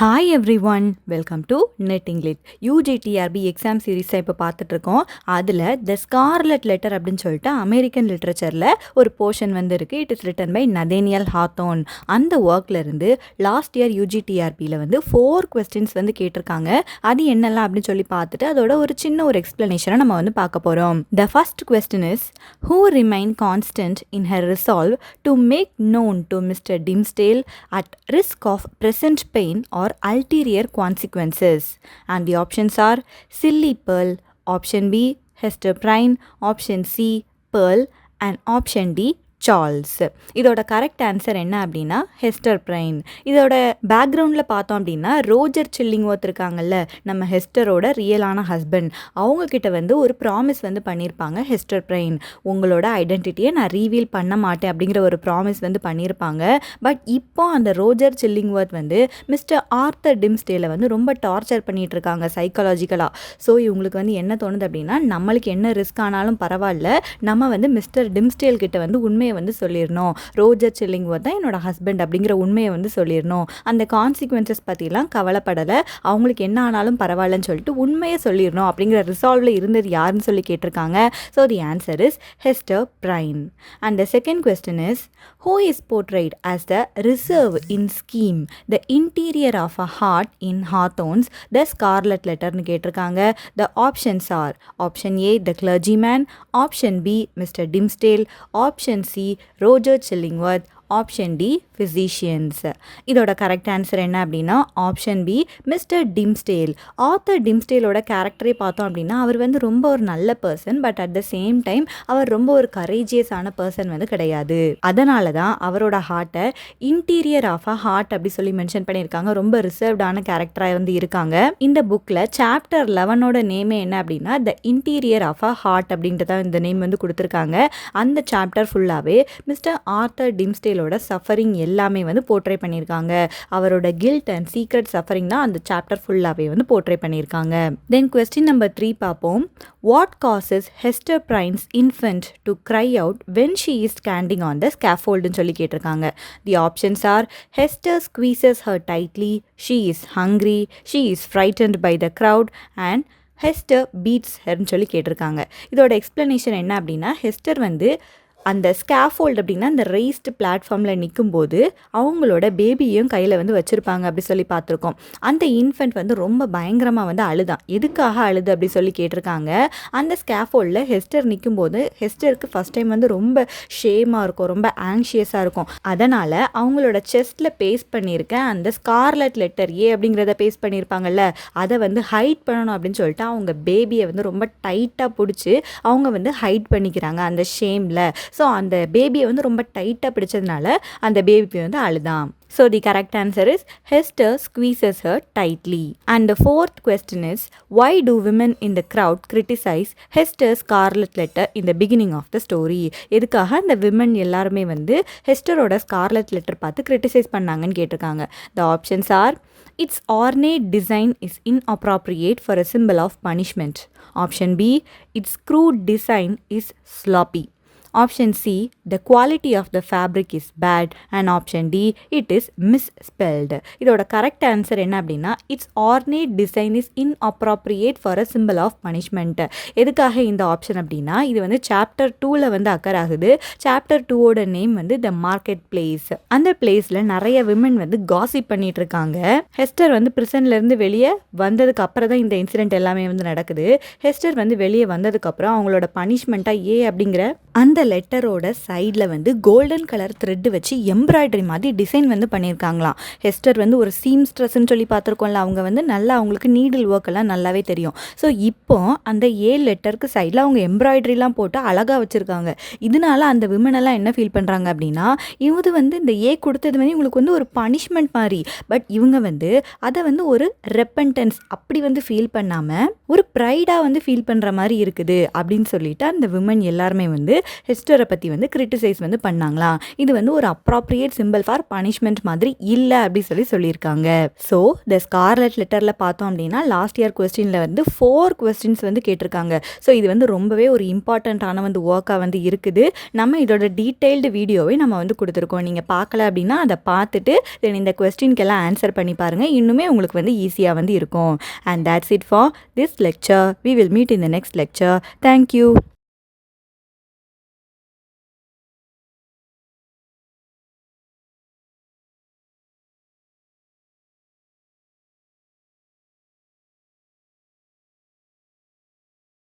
Hi everyone, welcome to net English. UG TRB exam சீரீஸை இப்போ பார்த்துட்ருக்கோம். அதில் த ஸ்கார்லெட் லெட்டர் அப்படின்னு சொல்லிட்டு அமெரிக்கன் லிட்ரேச்சரில் ஒரு போர்ஷன் வந்து இருக்குது. It is written by Nathaniel Hawthorne. அந்த ஒர்க்லேருந்து லாஸ்ட் இயர் யூஜிடிஆர்பியில் வந்து 4 questions வந்து கேட்டிருக்காங்க. அது என்னெல்லாம் அப்படின்னு சொல்லி பார்த்துட்டு அதோட ஒரு சின்ன ஒரு எக்ஸ்ப்ளனேஷனை நம்ம வந்து பார்க்க போகிறோம். The first question is, who remained constant in her resolve to make known to Mr. Dimmesdale at risk of present pain or ulterior consequences? And the options are Silly Pearl, option B Hester Prynne, option C Pearl, and option D Charles. இதோட correct answer என்ன அப்படின்னா Hester brain. இதோட பேக்ரவுண்டில் பார்த்தோம் அப்படின்னா Roger சில்லிங்வர்த் இருக்காங்கல்ல, நம்ம ஹெஸ்டரோட ரியலான husband. அவங்கக்கிட்ட வந்து ஒரு ப்ராமிஸ் வந்து பண்ணியிருப்பாங்க ஹெஸ்டர் பிரைன். உங்களோட ஐடென்டிட்டியை நான் ரீவீல் பண்ண மாட்டேன் அப்படிங்கிற ஒரு ப்ராமிஸ் வந்து பண்ணியிருப்பாங்க. பட் இப்போ அந்த ரோஜர் சில்லிங்வர்த் வந்து மிஸ்டர் ஆர்த்தர் டிம்ஸ்டேலை வந்து ரொம்ப டார்ச்சர் பண்ணிகிட்டு இருக்காங்க சைக்காலஜிக்கலாக. ஸோ இவங்களுக்கு வந்து என்ன தோணுது அப்படின்னா, நம்மளுக்கு என்ன ரிஸ்க் ஆனாலும் பரவாயில்ல, நம்ம வந்து மிஸ்டர் டிம்ஸ்டேல் கிட்ட வந்து உண்மையை வந்து சொல்லிடணும். ரோஜர் சில்லிங்வர்த் தான் என்னோட ஹஸ்பண்ட் அப்படிங்கிற உண்மையை வந்து சொல்லிடணும். அந்த கான்சிக்வன்சஸ் பற்றிலாம் கவலைப்படலை, அவங்களுக்கு என்ன ஆனாலும் பரவாயில்லன்னு சொல்லிட்டு உண்மையை சொல்லிடணும் அப்படிங்கிற ரிசால்வில் இருந்தது யாருன்னு சொல்லி கேட்டிருக்காங்க. So the answer is Hester Prynne. And the second question is, who is portrayed as the reserve in scheme, the interior of a heart in Hawthorne's The Scarlet Letterன்னு கேட்டிருக்காங்க. The options are option A the clergyman, option B Mr. Dimmesdale, option C Roger Chillingworth, option D physicians. இதோட correct answer என்ன அப்படின்னா option B mister Dimmesdale. Arthur டிம்ஸ்டேலோட கேரக்டரே பார்த்தோம் அப்படின்னா அவர் வந்து ரொம்ப ஒரு நல்ல person, but at the same time அவர் ரொம்ப ஒரு கரேஜியஸான பர்சன் வந்து கிடையாது. அதனால தான் அவரோட ஹார்ட்டை இன்டீரியர் ஆஃப் அ ஹார்ட் அப்படி சொல்லி மென்ஷன் பண்ணியிருக்காங்க. ரொம்ப ரிசர்வ்டான கேரக்டராக வந்து இருக்காங்க. இந்த புக்கில் சாப்டர் 11ஓட நேமே என்ன அப்படின்னா the interior of a heart அப்படின்ட்டு தான் இந்த நேம் வந்து கொடுத்துருக்காங்க. அந்த சாப்டர் ஃபுல்லாகவே மிஸ்டர் ஆர்த்தர் டிம்ஸ்டேல் சஃபரிங் எல்லாமே வந்து போர்ட்ரே பண்ணியிருக்காங்க. அவரோட கில்ட் அண்ட் சீக்ரெட் சஃபரிங் தான் அந்த சாப்டர் ஃபுல்லாகவே வந்து போர்ட்ரே பண்ணியிருக்காங்க. தென் கொஸ்டின் நம்பர் 3 பார்ப்போம். What causes Hester Prynne's infant to cry out when she is standing on the ஸ்கேஃபோல்டுன்னு சொல்லி கேட்டிருக்காங்க. The options are Hester squeezes her tightly, she is hungry, she is frightened by the crowd, and Hester beats ஹர்ன்னு சொல்லி கேட்டிருக்காங்க. இதோட explanation என்ன அப்படின்னா, Hester வந்து அந்த ஸ்கேஃபோல்டு அப்படின்னா அந்த ரெய்ஸ்டு பிளாட்ஃபார்மில் நிற்கும்போது அவங்களோட பேபியும் கையில் வந்து வச்சுருப்பாங்க அப்படி சொல்லி பார்த்துருக்கோம். அந்த இன்ஃபென்ட் வந்து ரொம்ப பயங்கரமாக வந்து அழுதான். எதுக்காக அழுது அப்படி சொல்லி கேட்டிருக்காங்க. அந்த ஸ்கேஃபோல்டில் ஹெஸ்டர் நிற்கும்போது ஹெஸ்டருக்கு ஃபஸ்ட் டைம் வந்து ரொம்ப ஷேமாக இருக்கும், ரொம்ப ஆங்ஷியஸாக இருக்கும். அதனால் அவங்களோட செஸ்ட்டில் பேஸ்ட் பண்ணியிருக்க அந்த ஸ்கார்லெட் லெட்டர் ஏ அப்படிங்கிறத பேஸ்ட் பண்ணியிருப்பாங்கல்ல, அதை வந்து ஹைட் பண்ணணும் அப்படின்னு சொல்லிட்டு அவங்க பேபியை வந்து ரொம்ப டைட்டாக பிடிச்சி அவங்க வந்து ஹைட் பண்ணிக்கிறாங்க அந்த ஷேமில். ஸோ அந்த பேபியை வந்து ரொம்ப டைட்டாக பிடிச்சதுனால அந்த பேபி வந்து அழுதான். So the correct answer is Hester squeezes her tightly. And the fourth question is, why do women in the crowd criticize Hester's scarlet letter in the beginning of the story? எதுக்காக அந்த women எல்லாருமே வந்து ஹெஸ்டரோட scarlet letter பார்த்து criticise பண்ணாங்கன்னு கேட்டிருக்காங்க. The options are, its ornate design is inappropriate for a symbol of punishment. Option B, its crude design is sloppy. Option C, the quality of the fabric is bad, and option D, it is misspelled. இதோட correct answer என்ன அப்படின்னா its ornate design is inappropriate for a symbol of punishment. எதுக்காக இந்த option அப்படின்னா இது வந்து chapter 2ல் வந்து அக்கர் ஆகுது. சாப்டர் 2ஓட நேம் வந்து த மார்க்கெட் பிளேஸ். அந்த பிளேஸில் நிறைய விமன் வந்து காசிப் பண்ணிட்டு இருக்காங்க. ஹெஸ்டர் வந்து பிரிசன்லேருந்து வெளியே வந்ததுக்கு அப்புறம் தான் இந்த இன்சிடென்ட் எல்லாமே வந்து நடக்குது. ஹெஸ்டர் வந்து வெளியே வந்ததுக்கப்புறம் அவங்களோட பனிஷ்மெண்ட்டாக ஏ அப்படிங்கிற அந்த லெட்டரோட சைடில் வந்து கோல்டன் கலர் த்ரெட்டு வச்சு எம்ப்ராய்டரி மாதிரி டிசைன் வந்து பண்ணியிருக்காங்களாம். ஹெஸ்டர் வந்து ஒரு சீம்ஸ்ட்ரஸ்ன்னு சொல்லி பார்த்துருக்கோம்ல, அவங்க வந்து நல்லா அவங்களுக்கு நீடில் ஒர்க் எல்லாம் நல்லாவே தெரியும். ஸோ இப்போ அந்த ஏ லெட்டருக்கு சைடில் அவங்க எம்ப்ராய்டரிலாம் போட்டு அழகாக வச்சுருக்காங்க. இதனால அந்த விமனெல்லாம் என்ன ஃபீல் பண்ணுறாங்க அப்படின்னா, இது வந்து இந்த ஏ கொடுத்தது வந்து இவங்களுக்கு வந்து ஒரு பனிஷ்மெண்ட் மாதிரி, பட் இவங்க வந்து அதை வந்து ஒரு ரெப்பன்டன்ஸ் அப்படி வந்து ஃபீல் பண்ணாமல் ஒரு ப்ரைடாக வந்து ஃபீல் பண்ணுற மாதிரி இருக்குது அப்படின்னு சொல்லிட்டு அந்த விமன் எல்லாருமே வந்து ஹெஸ்டரை பற்றி வந்து கிரிட்டிசைஸ் வந்து பண்ணாங்களாம். இது வந்து ஒரு அப்ராப்ரியேட் சிம்பிள் ஃபார் பனிஷ்மெண்ட் மாதிரி இல்லை அப்படி சொல்லியிருக்காங்க. ஸோ த ஸ்கார்லெட் லெட்டரில் பார்த்தோம் அப்படின்னா லாஸ்ட் இயர் கொஸ்டினில் வந்து 4 கொஸ்டின்ஸ் வந்து கேட்டிருக்காங்க. ஸோ இது வந்து ரொம்பவே ஒரு இம்பார்ட்டண்ட்டான வந்து ஒர்க்காக வந்து இருக்குது. நம்ம இதோட டீட்டெயில்டு வீடியோவை நம்ம வந்து கொடுத்துருக்கோம். நீங்கள் பார்க்கல அப்படின்னா அதை பார்த்துட்டு தென் இந்த கொஸ்டின்கெல்லாம் ஆன்சர் பண்ணி பாருங்கள். இன்னுமே உங்களுக்கு வந்து ஈஸியாக வந்து இருக்கும். And that's it for this lecture. We will meet in the next lecture. Thank you.